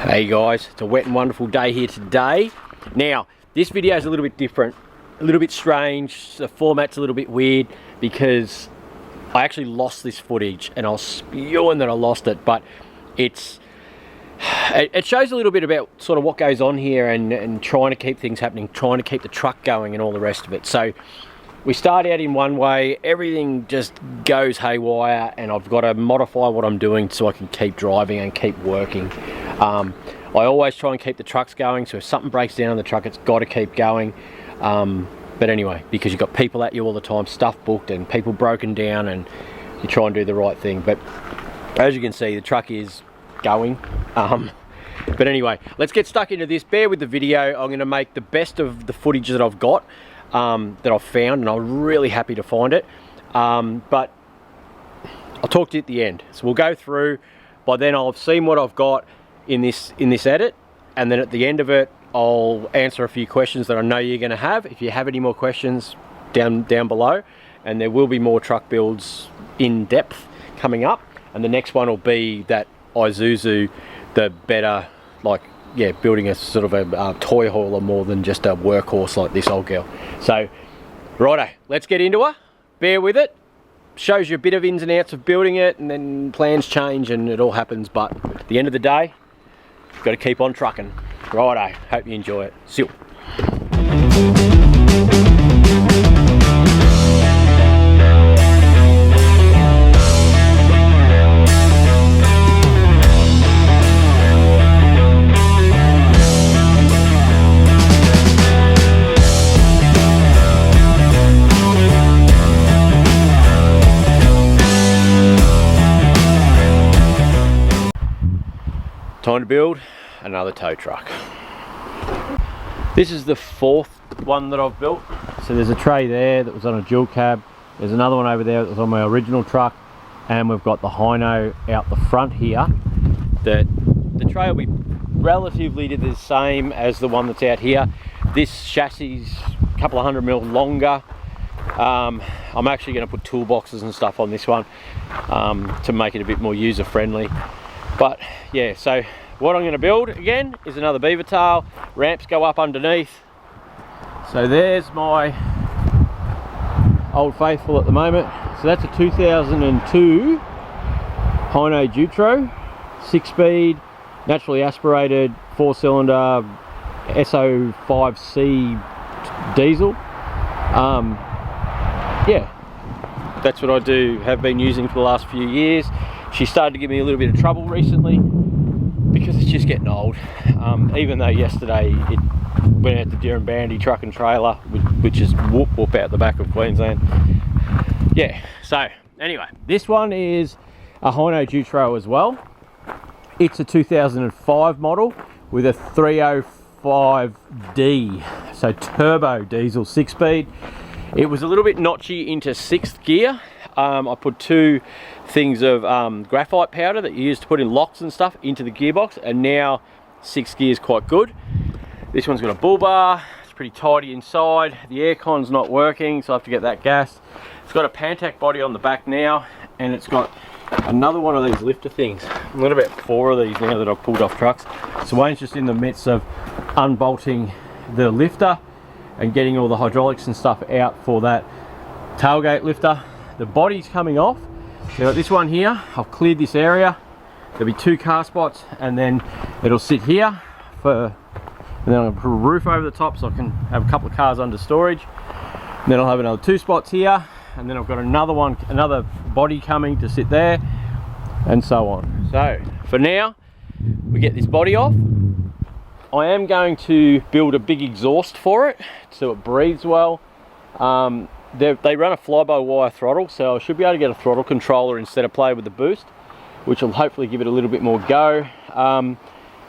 Hey guys, it's a wet and wonderful day here today. Now, this video is a little bit different, a little bit strange. The format's a little bit weird because I actually lost this footage and I was spewing that I lost it, but it shows a little bit about sort of what goes on here and trying to keep things happening, trying to keep the truck going and all the rest of it. So we start out in one way, everything just goes haywire, and I've got to modify what I'm doing so I can keep driving and keep working. I always try and keep the trucks going, so if something breaks down on the truck, it's got to keep going. But anyway, because you've got people at you all the time, stuff booked and people broken down, and you try and do the right thing. But as you can see, the truck is going. But anyway, let's get stuck into this. Bear with the video. I'm going to make the best of the footage that I've got, that I've found, and I'm really happy to find it. But I'll talk to you at the end. So we'll go through. By then I'll have seen what I've got in this edit, and then at the end of it I'll answer a few questions that I know you're going to have. If you have any more questions, down below, and there will be more truck builds in depth coming up, and the next one will be that Isuzu, the better, like, yeah, building a sort of a toy hauler more than just a workhorse like this old girl. So righto, let's get into her. Bear with it. Shows you a bit of ins and outs of building it, and then plans change and it all happens, but at the end of the day, you've got to keep on trucking. Righto, hope you enjoy it. See you. Time to build another tow truck. This is the fourth one that I've built. So there's a tray there that was on a dual cab. There's another one over there that was on my original truck, and we've got the hino out the front here. The tray will be relatively the same as the one that's out here. This chassis is a couple of 100mm longer. I'm actually going to put toolboxes and stuff on this one to make it a bit more user friendly. But yeah, so what I'm going to build again is another beaver tail. Ramps go up underneath. So there's my Old Faithful at the moment. So that's a 2002 hino dutro, 6-speed, naturally aspirated, 4-cylinder SO5C diesel. Yeah, that's what I have been using for the last few years. She started to give me a little bit of trouble recently because it's just getting old. Even though yesterday it went out to Dirranbandy truck and trailer, which is whoop out the back of Queensland. Yeah, so anyway, this one is a hino dutro as well. It's a 2005 model with a 305D, so turbo diesel 6-speed. It was a little bit notchy into 6th gear. I put 2 things of graphite powder that you used to put in locks and stuff into the gearbox, and now 6th gear is quite good. This one's got a bull bar. It's pretty tidy inside. The aircon's not working, so I have to get that gassed. It's got a Pantac body on the back now, and it's got another one of these lifter things. I've got about 4 of these now that I've pulled off trucks. So Wayne's just in the midst of unbolting the lifter and getting all the hydraulics and stuff out for that tailgate lifter. The body's coming off. So got this one here. I've cleared this area. There'll be 2 car spots, and then it'll sit here and then I'll put a roof over the top so I can have a couple of cars under storage. And then I'll have another 2 spots here, and then I've got another body coming to sit there, and so on. So for now, we get this body off. I am going to build a big exhaust for it so it breathes well. They run a fly-by-wire throttle, so I should be able to get a throttle controller instead of play with the boost, which will hopefully give it a little bit more go.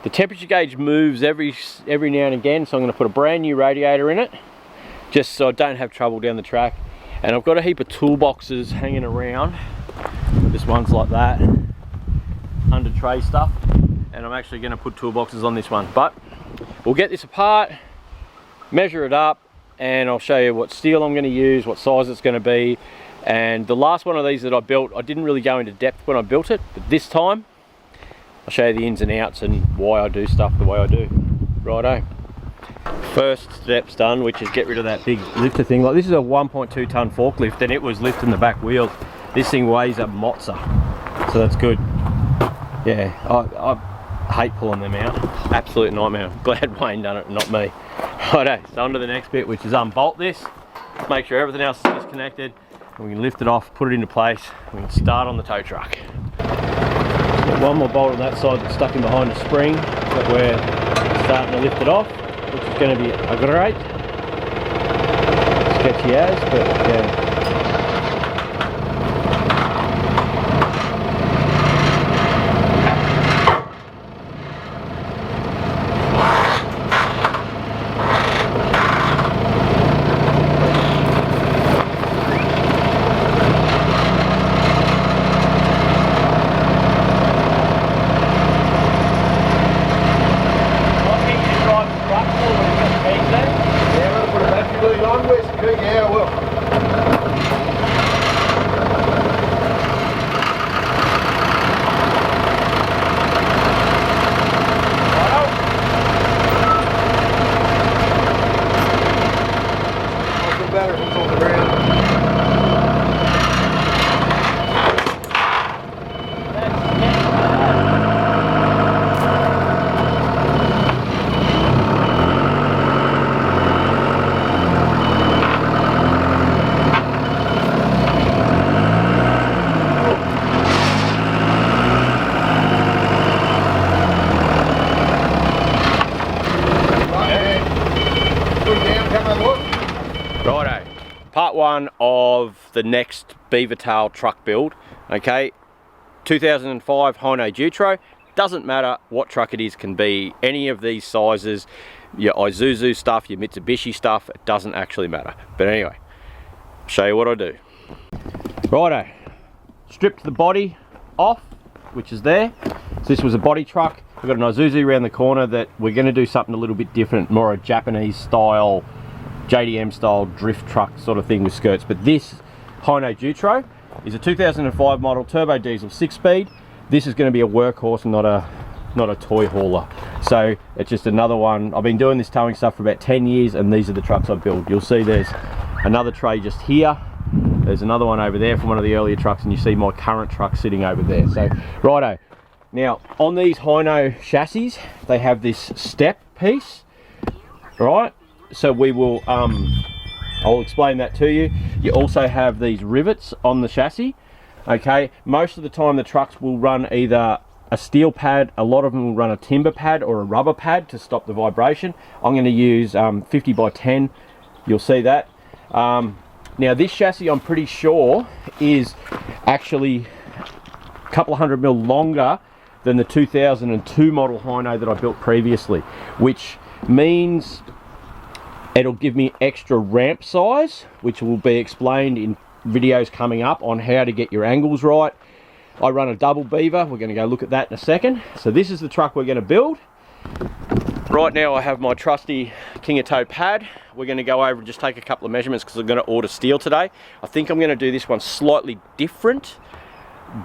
The temperature gauge moves every now and again, so I'm going to put a brand new radiator in it, just so I don't have trouble down the track. And I've got a heap of toolboxes hanging around. This one's like that, under tray stuff, and I'm actually going to put toolboxes on this one. But we'll get this apart, measure it up, and I'll show you what steel I'm going to use, what size it's going to be. And the last one of these that I built, I didn't really go into depth when I built it, but this time I'll show you the ins and outs and why I do stuff the way I do. Righto. First step's done, which is get rid of that big lifter thing. Like, this is a 1.2 ton forklift and it was lifting the back wheels. This thing weighs a mozza, so that's good. Yeah, I hate pulling them out. Absolute nightmare. I'm glad Wayne done it and not me. Righto, so on to the next bit, which is unbolt this, make sure everything else is connected, and we can lift it off, put it into place, we can start on the tow truck. Got one more bolt on that side that's stuck in behind the spring that we're starting to lift it off, which is going to be a great sketchy as, but yeah. Righto, part one of the next beavertail truck build. Okay, 2005 hino dutro. Doesn't matter what truck it is, can be any of these sizes, your Isuzu stuff, your Mitsubishi stuff, it doesn't actually matter. But anyway, I'll show you what I do. Righto, stripped the body off, which is there. So this was a body truck. We've got an Isuzu around the corner that we're going to do something a little bit different, more a Japanese style, JDM style drift truck sort of thing with skirts. But this hino dutro is a 2005 model turbo diesel 6-speed. This is going to be a workhorse and not a toy hauler. So it's just another one. I've been doing this towing stuff for about 10 years and these are the trucks I build. You'll see there's another tray just here. There's another one over there from one of the earlier trucks, and you see my current truck sitting over there. So righto. Now on these hino chassis, they have this step piece, right? So we will, I'll explain that to you. You also have these rivets on the chassis. Okay, most of the time the trucks will run either a steel pad, a lot of them will run a timber pad or a rubber pad to stop the vibration. I'm going to use 50 by 10, you'll see that. Now this chassis, I'm pretty sure, is actually a couple of 100 mil longer than the 2002 model hino that I built previously, which means it'll give me extra ramp size, which will be explained in videos coming up on how to get your angles right. I run a double beaver. We're going to go look at that in a second. So this is the truck we're going to build. Right now I have my trusty Kingatow pad. We're going to go over and just take a couple of measurements because I'm going to order steel today. I think I'm going to do this one slightly different,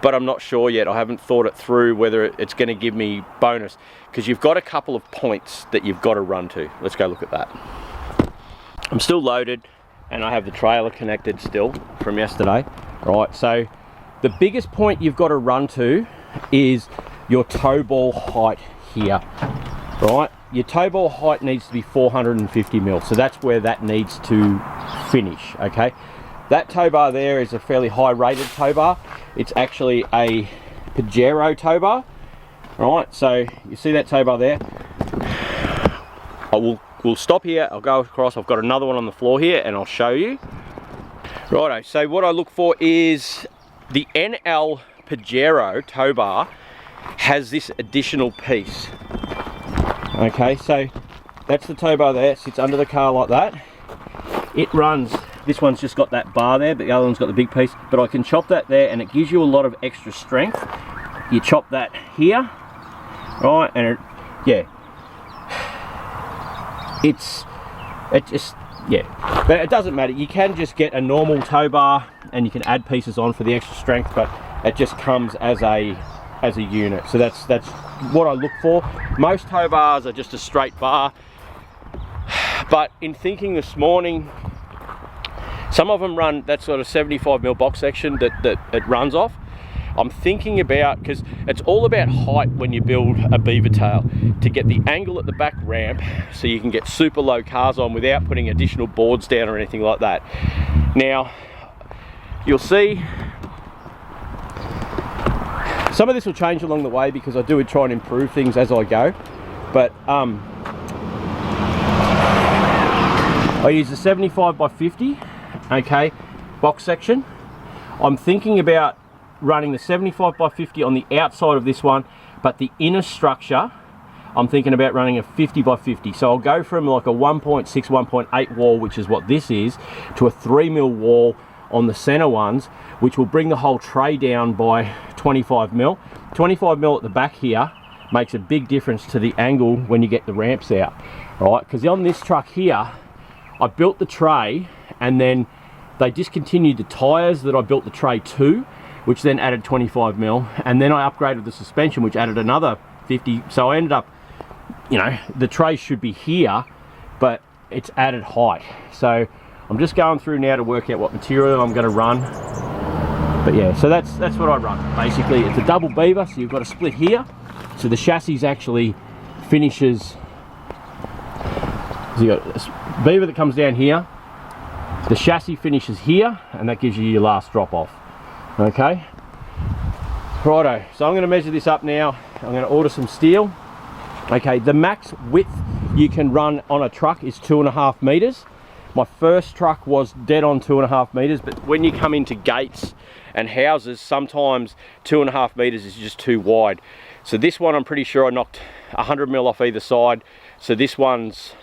but I'm not sure yet. I haven't thought it through whether it's going to give me bonus, because you've got a couple of points that you've got to run to. Let's go look at that. I'm still loaded and I have the trailer connected still from yesterday. Right, so the biggest point you've got to run to is your tow ball height here. Right, your tow ball height needs to be 450 mil, so that's where that needs to finish. Okay, that tow bar there is a fairly high rated tow bar. It's actually a Pajero tow bar. Right, so you see that tow bar there. We'll stop here, I'll go across, I've got another one on the floor here and I'll show you. Righto, so what I look for is the NL Pajero tow bar has this additional piece. Okay, so that's the tow bar there, it sits under the car like that. It runs, this one's just got that bar there, but the other one's got the big piece, but I can chop that there and it gives you a lot of extra strength. You chop that here, right, and it, yeah. But it doesn't matter. You can just get a normal tow bar and you can add pieces on for the extra strength, but it just comes as a as a unit. So that's what I look for. Most tow bars are just a straight bar, but in thinking this morning, some of them run that sort of 75mm box section that it runs off. I'm thinking about, because it's all about height when you build a beaver tail, to get the angle at the back ramp so you can get super low cars on without putting additional boards down or anything like that. Now, you'll see some of this will change along the way because I do try and improve things as I go, but I use the 75x50, okay, box section. I'm thinking about running the 75x50 on the outside of this one, but the inner structure I'm thinking about running a 50x50. So I'll go from like a 1.6, 1.8 wall, which is what this is, to a 3mm wall on the center ones, which will bring the whole tray down by 25mm. 25mm at the back here makes a big difference to the angle when you get the ramps out, right? Because on this truck here, I built the tray and then they discontinued the tires that I built the tray to, which then added 25mm, and then I upgraded the suspension, which added another 50. So I ended up, you know, the tray should be here, but it's added height. So I'm just going through now to work out what material I'm going to run. But yeah, so that's what I run. Basically, it's a double beaver, so you've got a split here. So the chassis actually finishes. So you got a beaver that comes down here. The chassis finishes here, and that gives you your last drop off. Okay, righto, so I'm going to measure this up now. I'm going to order some steel. Okay, the max width you can run on a truck is 2.5 meters. My first truck was dead on 2.5 meters, but when you come into gates and houses, sometimes 2.5 meters is just too wide. So this one, I'm pretty sure I knocked 100mm off either side. So this one's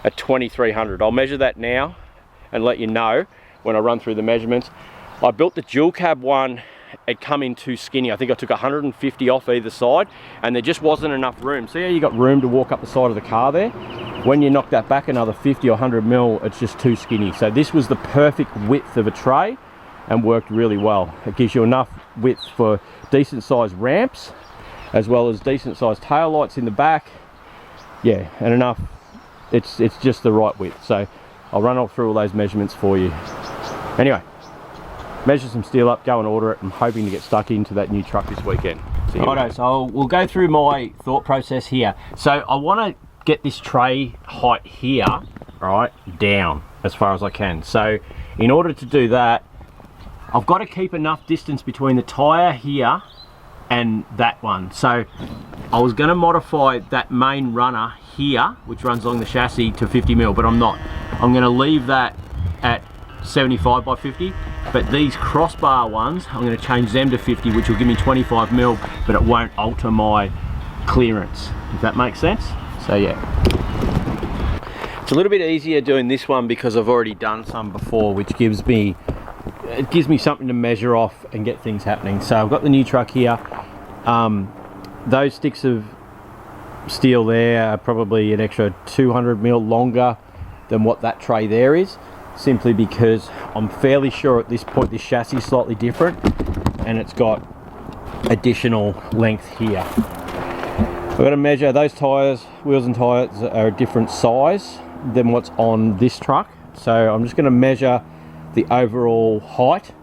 a 2300. I'll measure that now and let you know when I run through the measurements. I built the dual cab one, it come in too skinny. I think I took 150 off either side and there just wasn't enough room. See how you got room to walk up the side of the car there? When you knock that back another 50 or 100mm, it's just too skinny. So this was the perfect width of a tray and worked really well. It gives you enough width for decent sized ramps, as well as decent sized tail lights in the back. Yeah, and enough, it's just the right width. So I'll run all through all those measurements for you. Anyway, measure some steel up, go and order it. I'm hoping to get stuck into that new truck this weekend. Righto, so we'll go through my thought process here. So I want to get this tray height here, right, down as far as I can. So in order to do that, I've got to keep enough distance between the tyre here and that one. So I was going to modify that main runner here, which runs along the chassis, to 50mm, but I'm not. I'm going to leave that at 75x50, but these crossbar ones, I'm going to change them to 50, which will give me 25mm, but it won't alter my clearance, if that makes sense. So yeah, it's a little bit easier doing this one because I've already done some before, which gives me something to measure off and get things happening. So I've got the new truck here. Those sticks of steel there are probably an extra 200mm longer than what that tray there is, simply because I'm fairly sure at this point this chassis is slightly different and it's got additional length here. I've got to measure those tyres, wheels and tyres are a different size than what's on this truck. So I'm just going to measure the overall height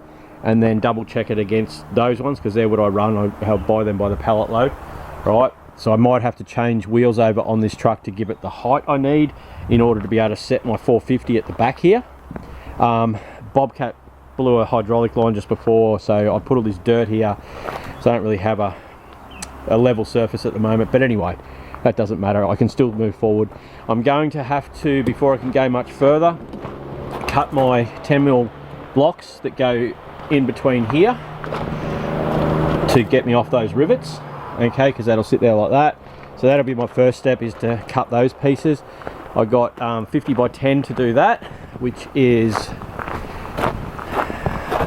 and then double check it against those ones, because they're what I run. I'll buy them by the pallet load, right? So I might have to change wheels over on this truck to give it the height I need in order to be able to set my 450 at the back here. Bobcat blew a hydraulic line just before, so I put all this dirt here, so I don't really have a level surface at the moment. But anyway, that doesn't matter, I can still move forward. I'm going to have to, before I can go much further, cut my 10mm blocks that go in between here to get me off those rivets, okay, because that'll sit there like that. So that'll be my first step, is to cut those pieces. I got 50x10 to do that, which is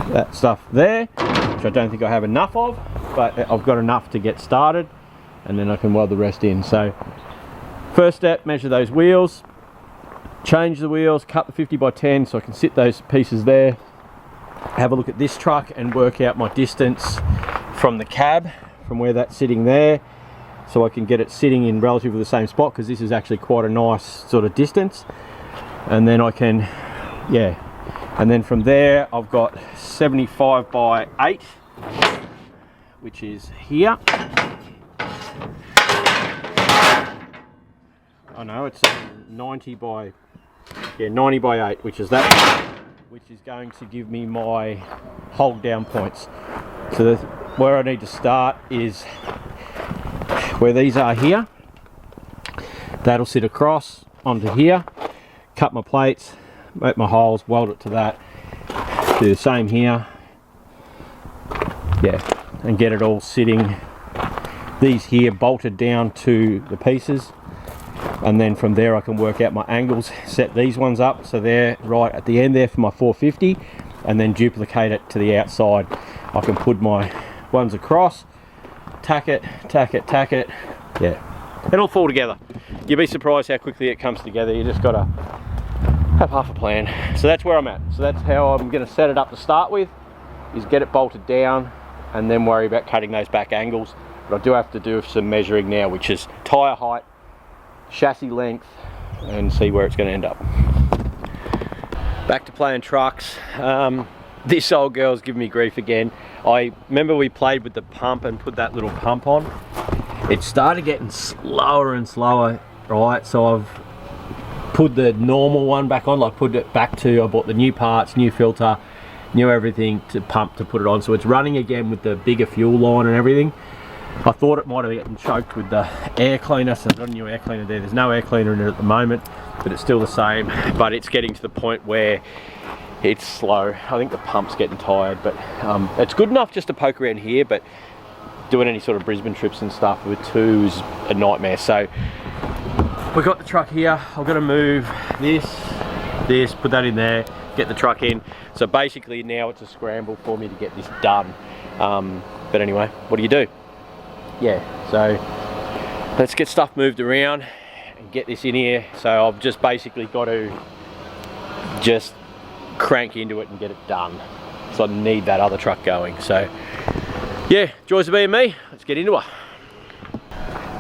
that stuff there, which I don't think I have enough of, but I've got enough to get started, and then I can weld the rest in. So first step, measure those wheels, change the wheels, cut the 50x10 so I can sit those pieces there, have a look at this truck and work out my distance from the cab, from where that's sitting there, so I can get it sitting in relatively the same spot, because this is actually quite a nice sort of distance. And then I can, yeah, and then from there I've got 75 by 8, which is here. I know it's 90 by 8, which is that, which is going to give me my hold down points. So where I need to start is where these are here. That'll sit across onto here, cut my plates, make my holes, weld it to that, do the same here, yeah, and get it all sitting, these here bolted down to the pieces. And then from there I can work out my angles, set these ones up so they're right at the end there for my 450, and then duplicate it to the outside. I can put my ones across, tack it, yeah, it'll fall together. You'll be surprised how quickly it comes together. You just gotta have half a plan. So that's where I'm at. So that's how I'm gonna set it up to start with, is get it bolted down and then worry about cutting those back angles. But I do have to do some measuring now, which is tyre height, chassis length, and see where it's going to end up. Back to playing trucks. This old girl's giving me grief again. I remember we played with the pump and put that little pump on. It started getting slower and slower, right? So I've put the normal one back on, like put it back to, I bought the new parts, new filter, new everything to pump to put it on. So it's running again with the bigger fuel line and everything. I thought it might have gotten choked with the air cleaner, so I've got a new air cleaner there. There's no air cleaner in it at the moment, but it's still the same. But it's getting to the point where it's slow. I think the pump's getting tired, but it's good enough just to poke around here, but doing any sort of Brisbane trips and stuff with two is a nightmare. So we've got the truck here. I've got to move this, put that in there, get the truck in. So basically now it's a scramble for me to get this done. But anyway, what do you do? Yeah, so let's get stuff moved around and get this in here. So I've just basically got to just crank into it and get it done. So I need that other truck going. So yeah, joys of being me. Let's get into it.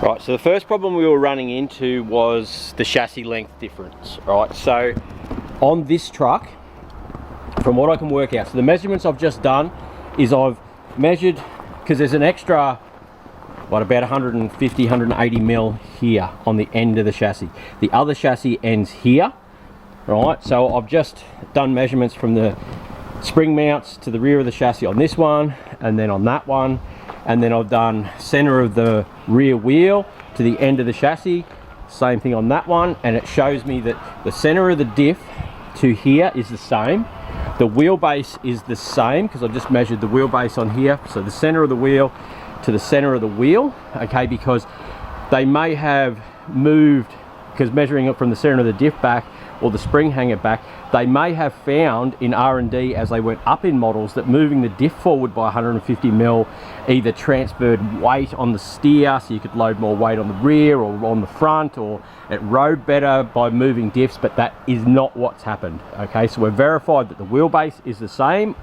Right, so the first problem we were running into was the chassis length difference, right? So on this truck, from what I can work out, so the measurements I've just done is I've measured, because there's an extra, what, about 150, 180 mil here on the end of the chassis. The other chassis ends here, right? So I've just done measurements from the spring mounts to the rear of the chassis on this one, and then on that one, and then I've done center of the rear wheel to the end of the chassis, same thing on that one, and it shows me that the center of the diff to here is the same. The wheelbase is the same, because I've just measured the wheelbase on here. So the center of the wheel to the center of the wheel, okay, because they may have moved, because measuring it from the center of the diff back or the spring hanger back, they may have found in R&D as they went up in models that moving the diff forward by 150 mil either transferred weight on the steer, so you could load more weight on the rear or on the front, or it rode better by moving diffs, but that is not what's happened. Okay, so we've verified that the wheelbase is the same,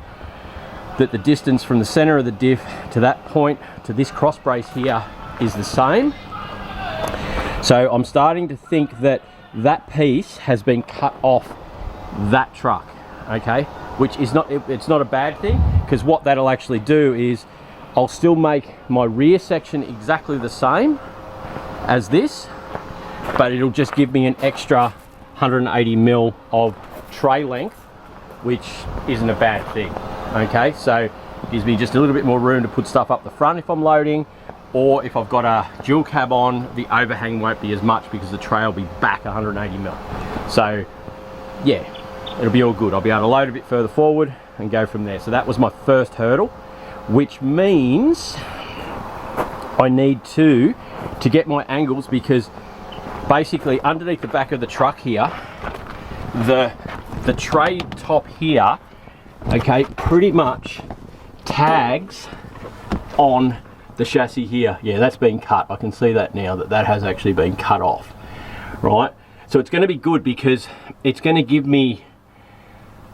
that the distance from the center of the diff to that point to this cross brace here is the same. So I'm starting to think that that piece has been cut off that truck, okay, which is not, it's not a bad thing, because what that'll actually do is I'll still make my rear section exactly the same as this, but it'll just give me an extra 180 mil of tray length, which isn't a bad thing. Okay, so it gives me just a little bit more room to put stuff up the front if I'm loading, or if I've got a dual cab on, the overhang won't be as much because the tray will be back 180 mil. So yeah, it'll be all good. I'll be able to load a bit further forward and go from there. So that was my first hurdle, which means I need to get my angles, because basically underneath the back of the truck here, the tray top here, okay, pretty much tags on the chassis here. Yeah, that's been cut. I can see that now, that has actually been cut off, right? So it's going to be good, because it's going to give me,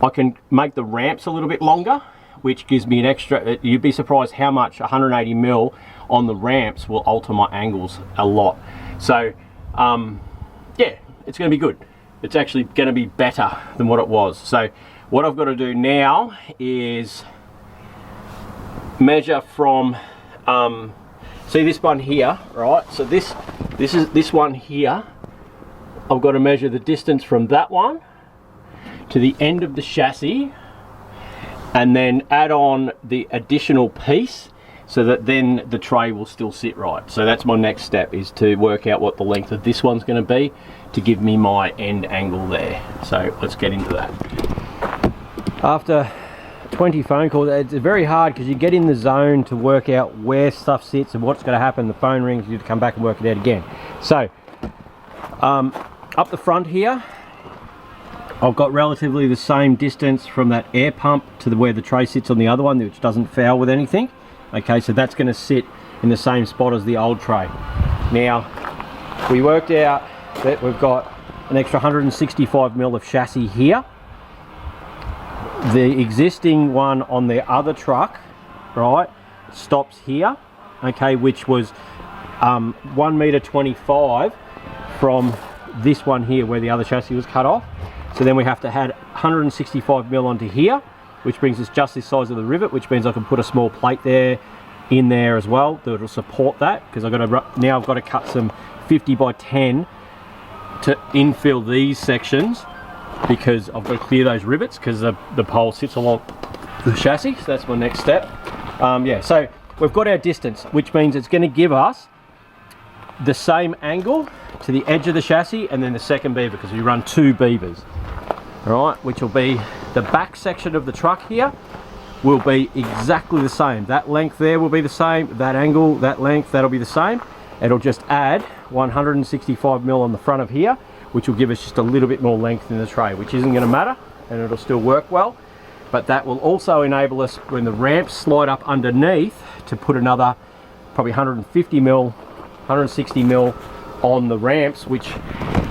I can make the ramps a little bit longer, which gives me an extra, you'd be surprised how much 180 mil on the ramps will alter my angles a lot. So yeah, it's going to be good. It's actually going to be better than what it was. So what I've got to do now is measure from see this one here, right? So this is this one here. I've got to measure the distance from that one to the end of the chassis, and then add on the additional piece so that then the tray will still sit right. So that's my next step, is to work out what the length of this one's going to be to give me my end angle there. So let's get into that. After 20 phone calls, it's very hard because you get in the zone to work out where stuff sits and what's going to happen. The phone rings, you have to come back and work it out again. So up the front here, I've got relatively the same distance from that air pump to where the tray sits on the other one, which doesn't foul with anything. Okay, so that's going to sit in the same spot as the old tray. Now, we worked out that we've got an extra 165mm of chassis here. The existing one on the other truck, right, stops here, okay, which was 1.25 m from this one here where the other chassis was cut off. So then we have to add 165mm onto here, which brings us just this size of the rivet, which means I can put a small plate there, in there as well, that will support that, because I've got to cut some 50x10 to infill these sections, because I've got to clear those rivets because the pole sits along the chassis. So that's my next step. Yeah, so we've got our distance, which means it's going to give us the same angle to the edge of the chassis and then the second beaver, because we run 2 beavers. All right, which will be the back section of the truck here will be exactly the same. That length there will be the same, that angle, that length, that'll be the same. It'll just add 165mm on the front of here, which will give us just a little bit more length in the tray, which isn't going to matter, and it'll still work well. But that will also enable us, when the ramps slide up underneath, to put another probably 150mm, 160mm on the ramps, which,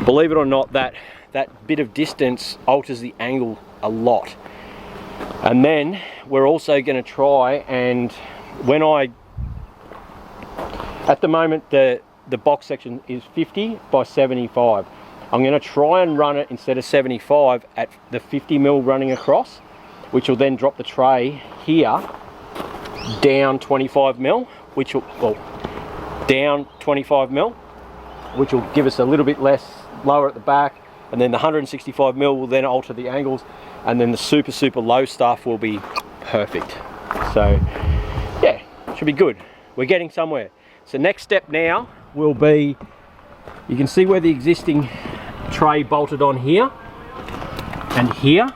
believe it or not, that bit of distance alters the angle a lot. And then we're also going to try, and at the moment the box section is 50x75. I'm going to try and run it, instead of 75, at the 50mm running across, which will then drop the tray here down 25mm, which will, well, down 25mm, which will give us a little bit less lower at the back, and then the 165mm will then alter the angles, and then the super low stuff will be perfect. So yeah, should be good. We're getting somewhere. So next step now will be, you can see where the existing tray bolted on here and here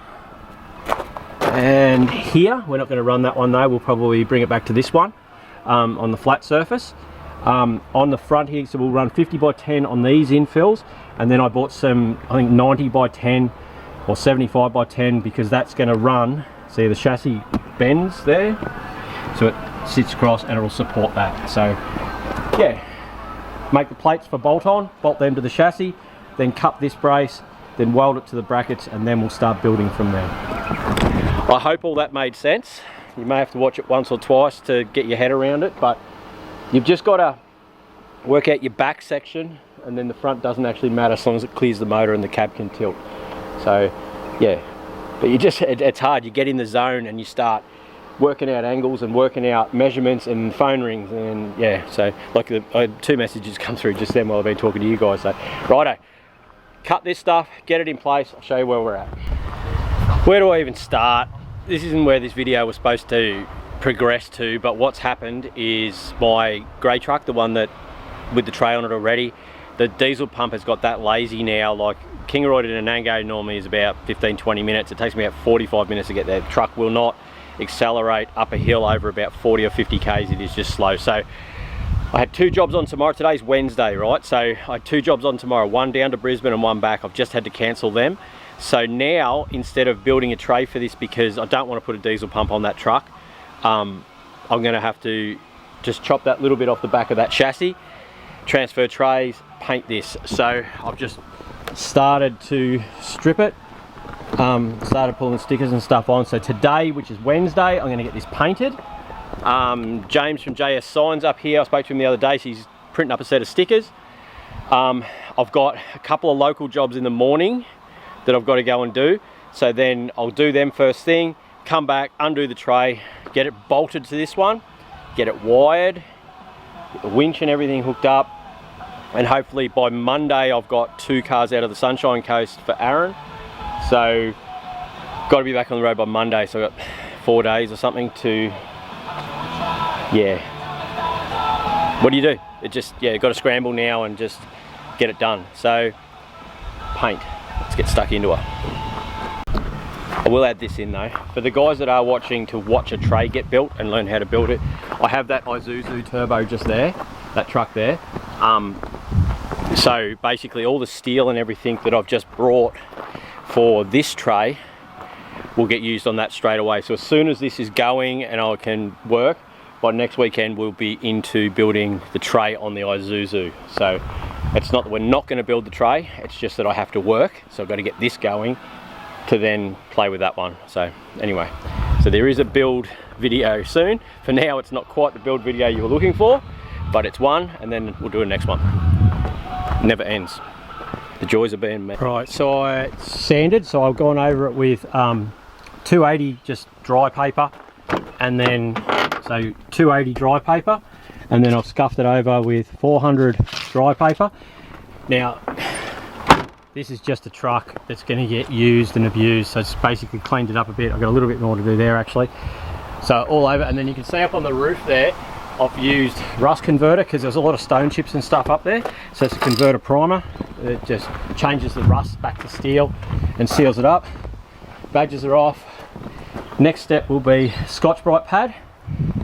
and here. We're not going to run that one though, we'll probably bring it back to this one on the flat surface. On the front here, so we'll run 50x10 on these infills, and then I bought some, I think 90x10 or 75x10, because that's going to run, see the chassis bends there, so it sits across and it'll support that. So yeah, make the plates for bolt them to the chassis, then cut this brace, then weld it to the brackets, and then we'll start building from there. I hope all that made sense. You may have to watch it once or twice to get your head around it, but you've just got to work out your back section, and then the front doesn't actually matter as long as it clears the motor and the cab can tilt. So yeah, but it's hard. You get in the zone and you start working out angles and working out measurements and phone rings, and yeah, so like I had 2 messages come through just then while I've been talking to you guys. So righto, cut this stuff, get it in place, I'll show you where we're at. Where do I even start? This isn't where this video was supposed to progress to, but what's happened is my grey truck, the one that with the tray on it already, the diesel pump has got that lazy now. Like Kingaroy to Nanango normally is about 15-20 minutes. It takes me about 45 minutes to get there. The truck will not accelerate up a hill over about 40 or 50 k's. It is just slow. So I had 2 jobs on tomorrow. Today's Wednesday, right? So I had 2 jobs on tomorrow, one down to Brisbane and one back. I've just had to cancel them. So now, instead of building a tray for this, because I don't want to put a diesel pump on that truck, I'm going to have to just chop that little bit off the back of that chassis, transfer trays, paint this. So I've just started to strip it, started pulling stickers and stuff on. So today, which is Wednesday, I'm going to get this painted, James from JS Signs up here, I spoke to him the other day, so he's printing up a set of stickers. I've got a couple of local jobs in the morning that I've got to go and do. So then I'll do them first thing, come back, undo the tray, get it bolted to this one, get it wired, get the winch and everything hooked up, and hopefully by Monday I've got 2 cars out of the Sunshine Coast for Aaron. So got to be back on the road by Monday, so I've got 4 days or something to, yeah. What do? It just, yeah, got to scramble now and just get it done. So paint, let's get stuck into it. I will add this in though, for the guys that are watching to watch a tray get built and learn how to build it, I have that Isuzu turbo just there, that truck there. So basically all the steel and everything that I've just brought for this tray will get used on that straight away. So as soon as this is going and I can work, by next weekend we'll be into building the tray on the Isuzu. So it's not that we're not going to build the tray, it's just that I have to work, so I've got to get this going to then play with that one. So anyway, so there is a build video soon. For now it's not quite the build video you were looking for, but it's one, and then we'll do a next one. Never ends. The joys of being met. Right, so I sanded, so I've gone over it with 280 just dry paper, and then so 280 dry paper, and then I've scuffed it over with 400 dry paper. Now this is just a truck that's going to get used and abused, so it's basically cleaned it up a bit. I've got a little bit more to do there actually. So all over, and then you can see up on the roof there I've used rust converter because there's a lot of stone chips and stuff up there, so it's a converter primer. It just changes the rust back to steel and seals it up. Badges are off. Next step will be Scotch-Brite pad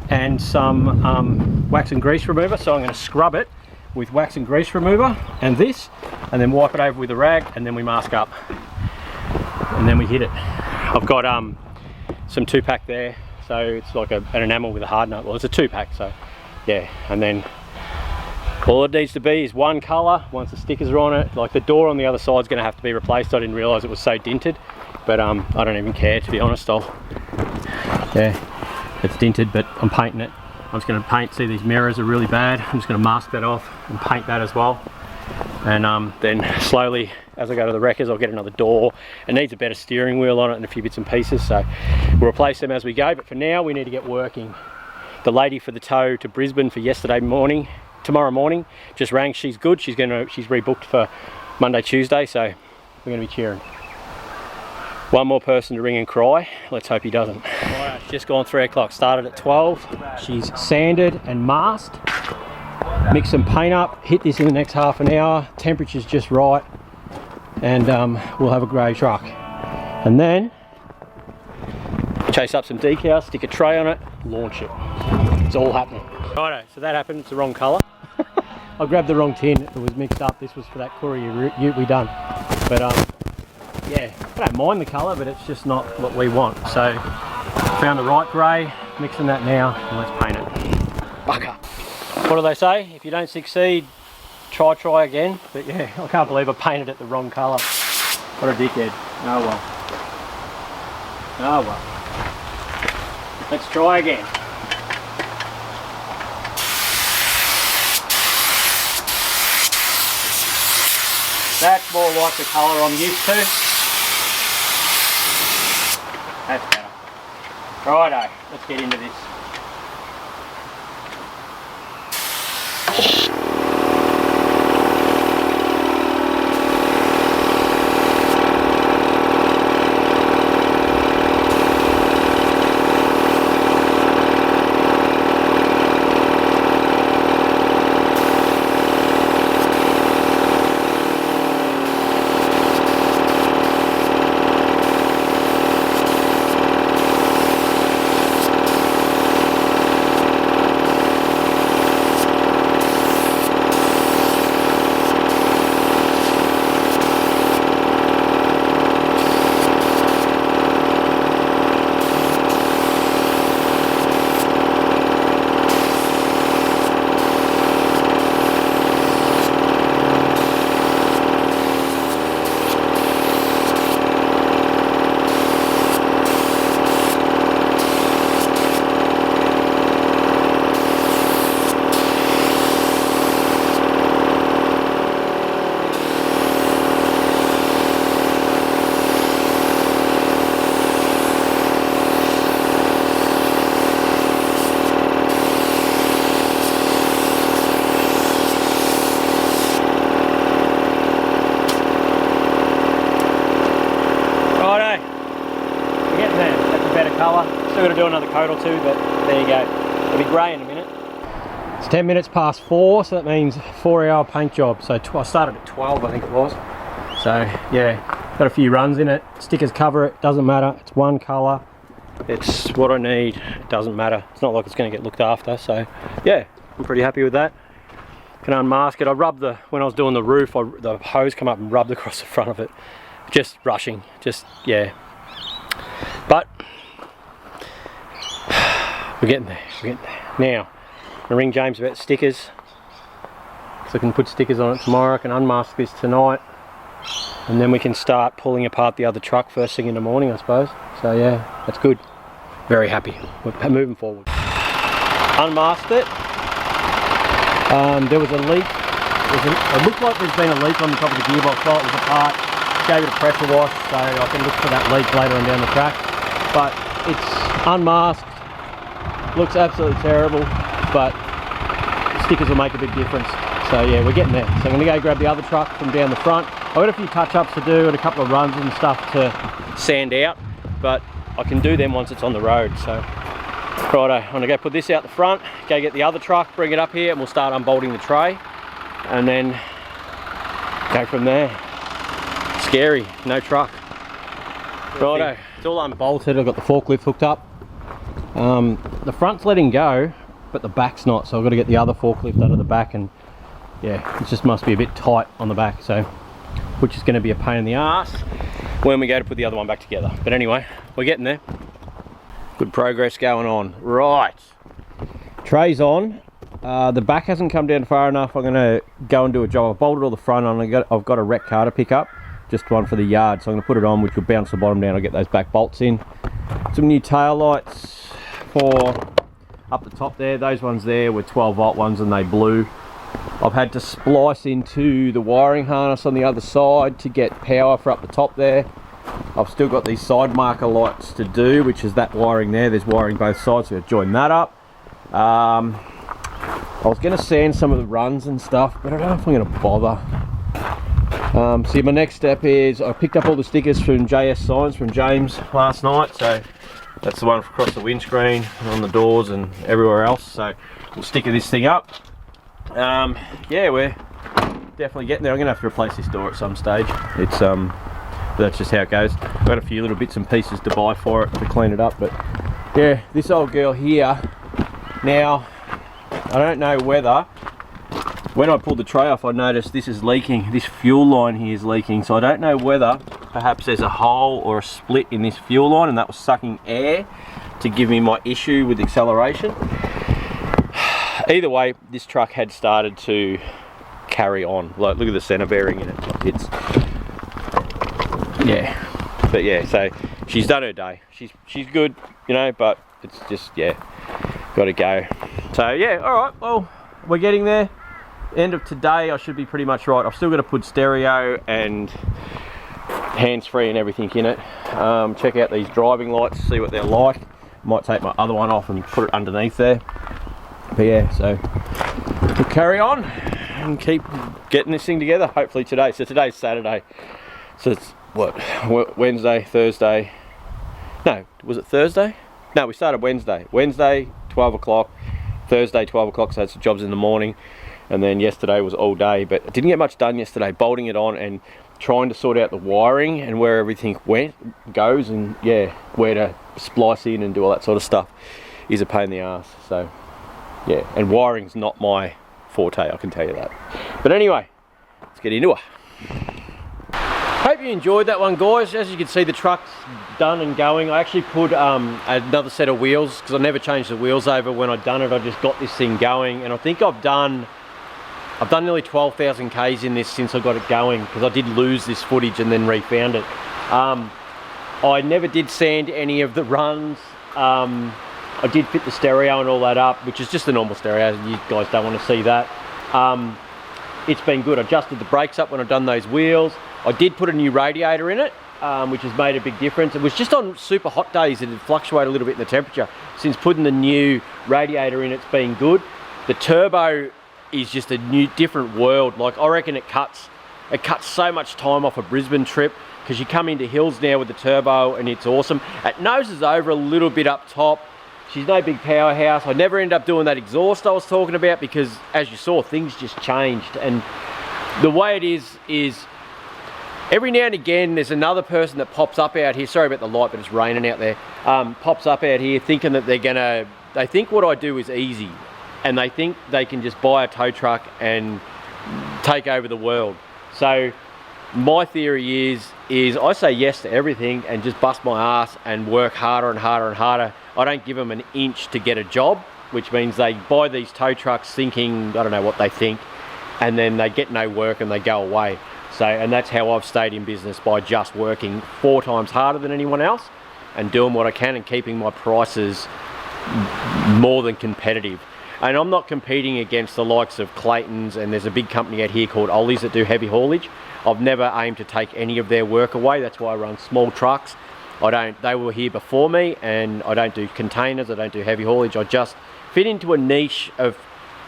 and some wax and grease remover, so I'm going to scrub it with wax and grease remover and this, and then wipe it over with a rag, and then we mask up and then we hit it. I've got some 2-pack there, so it's like an enamel with a hard nut. Well, it's a 2-pack, so yeah. And then all it needs to be is one colour once the stickers are on it. Like the door on the other side is going to have to be replaced. I didn't realise it was so dinted, but I don't even care, to be honest. Yeah, it's dinted, but I'm painting it. I'm just going to paint. See, these mirrors are really bad. I'm just going to mask that off and paint that as well. And then slowly, as I go to the wreckers, I'll get another door. It needs a better steering wheel on it and a few bits and pieces, so we'll replace them as we go. But for now, we need to get working. The lady for the tow to Brisbane for tomorrow morning, just rang. She's good. She's rebooked for Monday, Tuesday, so we're going to be cheering. One more person to ring and cry. Let's hope he doesn't. Right, it's just gone 3 o'clock. Started at 12. She's sanded and masked. Mix some paint up, hit this in the next half an hour, temperature's just right, and we'll have a grey truck. And then chase up some decals, stick a tray on it, launch it. It's all happening. Righto, so that happened. It's the wrong colour. I grabbed the wrong tin, it was mixed up. This was for that courier ute we done. But yeah, I don't mind the colour, but it's just not what we want. So found the right grey, mixing that now, and let's paint it. Bucker. What do they say? If you don't succeed, try again. But yeah, I can't believe I painted it the wrong colour. What a dickhead. Oh well. Oh well. Let's try again. That's more like the colour I'm used to. That's better. Righto, let's get into this. Still got to do another coat or two, but there you go. It'll be grey in a minute. It's 10 minutes past 4, so that means 4-hour paint job. So I started at 12, I think it was. So yeah, got a few runs in it. Stickers cover it, doesn't matter. It's one colour. It's what I need. It doesn't matter. It's not like it's going to get looked after. So yeah, I'm pretty happy with that. Can unmask it. I rubbed when I was doing the roof, the hose come up and rubbed across the front of it. Just rushing, just yeah. But we're getting there. Now, I'm gonna ring James about stickers, so I can put stickers on it tomorrow. I can unmask this tonight, and then we can start pulling apart the other truck first thing in the morning, I suppose. So yeah, that's good. Very happy. We're moving forward. Unmasked it. There was a leak. It looked like there's been a leak on the top of the gearbox while it was apart. Gave it a pressure wash, so I can look for that leak later on down the track. But it's unmasked. Looks absolutely terrible, but stickers will make a big difference. So yeah, we're getting there. So I'm gonna go grab the other truck from down the front. I've got a few touch-ups to do and a couple of runs and stuff to sand out, but I can do them once it's on the road. So righto, I'm gonna go put this out the front, go get the other truck, bring it up here, and we'll start unbolting the tray, and then go from there. Scary, no truck. Righto, it's all unbolted. I've got the forklift hooked up. The front's letting go, but the back's not, so I've got to get the other forklift out of the back, and yeah, it just must be a bit tight on the back, so which is going to be a pain in the ass when we go to put the other one back together. But anyway, we're getting there. Good progress going on. Right, tray's on. The back hasn't come down far enough. I'm going to go and do a job. I've bolted all the front on. I've got a wreck car to pick up, just one for the yard, so I'm going to put it on, which will bounce the bottom down. I'll get those back bolts in. Some new tail lights for up the top there. Those ones there were 12-volt ones and they blew. I've had to splice into the wiring harness on the other side to get power for up the top there. I've still got these side marker lights to do, which is that wiring there. There's wiring both sides, so I'll join that up. I was going to sand some of the runs and stuff, but I don't know if I'm going to bother. See, my next step is I picked up all the stickers from JS Signs from James last night, so that's the one across the windscreen and on the doors and everywhere else. So we'll sticker this thing up. Yeah, we're definitely getting there. I'm going to have to replace this door at some stage. It's that's just how it goes. I've got a few little bits and pieces to buy for it to clean it up, but yeah, this old girl here. Now, I don't know whether, when I pulled the tray off, I noticed this is leaking. This fuel line here is leaking, so I don't know whether perhaps there's a hole or a split in this fuel line and that was sucking air to give me my issue with acceleration. Either way, this truck had started to carry on. Like, look at the center bearing in it. It's, yeah, but yeah, so she's done her day. She's good, you know, but it's just, yeah, got to go. So yeah, all right, well, we're getting there. End of today, I should be pretty much right. I've still got to put stereo and hands-free and everything in it. Check out these driving lights, see what they're like. Might take my other one off and put it underneath there. But yeah, so we'll carry on and keep getting this thing together, hopefully today. So today's Saturday. So it's what, Wednesday, Thursday. No, was it Thursday? No, we started Wednesday. Wednesday, 12 o'clock. Thursday, 12 o'clock, so it's the jobs in the morning. And then yesterday was all day, but I didn't get much done yesterday, bolting it on and trying to sort out the wiring and where everything goes, and yeah, where to splice in and do all that sort of stuff is a pain in the ass. So yeah, and wiring's not my forte, I can tell you that. But anyway, let's get into it. Hope you enjoyed that one, guys. As you can see, the truck's done and going. I actually put another set of wheels, because I never changed the wheels over when I'd done it. I just got this thing going, and I think I've done nearly 12,000 Ks in this since I got it going, because I did lose this footage and then refound it. I never did sand any of the runs. I did fit the stereo and all that up, which is just a normal stereo. You guys don't want to see that. It's been good. I adjusted the brakes up when I've done those wheels. I did put a new radiator in it, which has made a big difference. It was just on super hot days that it fluctuated a little bit in the temperature. Since putting the new radiator in, it's been good. The turbo is just a new, different world. Like, I reckon it cuts It cuts so much time off a Brisbane trip, because you come into hills now with the turbo and it's awesome. It noses over a little bit up top. She's no big powerhouse. I never end up doing that exhaust I was talking about, because as you saw, things just changed. And the way it is every now and again there's another person that pops up out here. Sorry about the light, but it's raining out there. Pops up out here thinking that they think what I do is easy, and they think they can just buy a tow truck and take over the world. So my theory is I say yes to everything and just bust my ass and work harder and harder and harder. I don't give them an inch to get a job, which means they buy these tow trucks thinking, I don't know what they think, and then they get no work and they go away. So, and that's how I've stayed in business, by just working 4 times harder than anyone else and doing what I can and keeping my prices more than competitive. And I'm not competing against the likes of Clayton's, and there's a big company out here called Ollie's that do heavy haulage. I've never aimed to take any of their work away. That's why I run small trucks. They were here before me, and I don't do containers, I don't do heavy haulage. I just fit into a niche of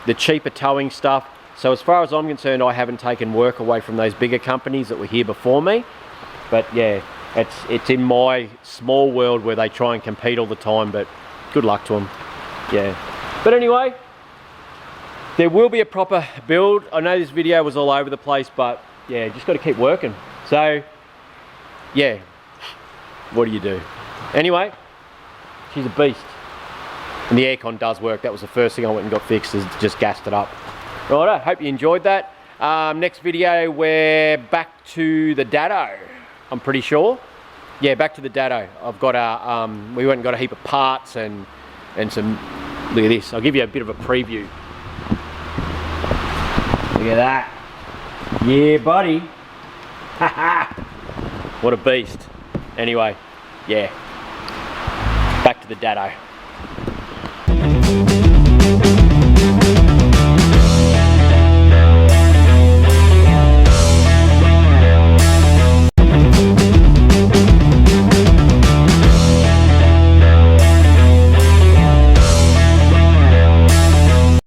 the cheaper towing stuff. So as far as I'm concerned, I haven't taken work away from those bigger companies that were here before me. But yeah, it's in my small world where they try and compete all the time, but good luck to them. Yeah. But anyway, there will be a proper build. I know this video was all over the place, but yeah, just got to keep working. So yeah, what do you do? Anyway, she's a beast. And the aircon does work. That was the first thing I went and got fixed, is just gassed it up. Righto, hope you enjoyed that. Next video, we're back to the Dado, I'm pretty sure. Yeah, back to the Dado. I've got our, we went and got a heap of parts and some, look at this. I'll give you a bit of a preview. Look at that. Yeah, buddy. What a beast. Anyway, yeah. Back to the Dado.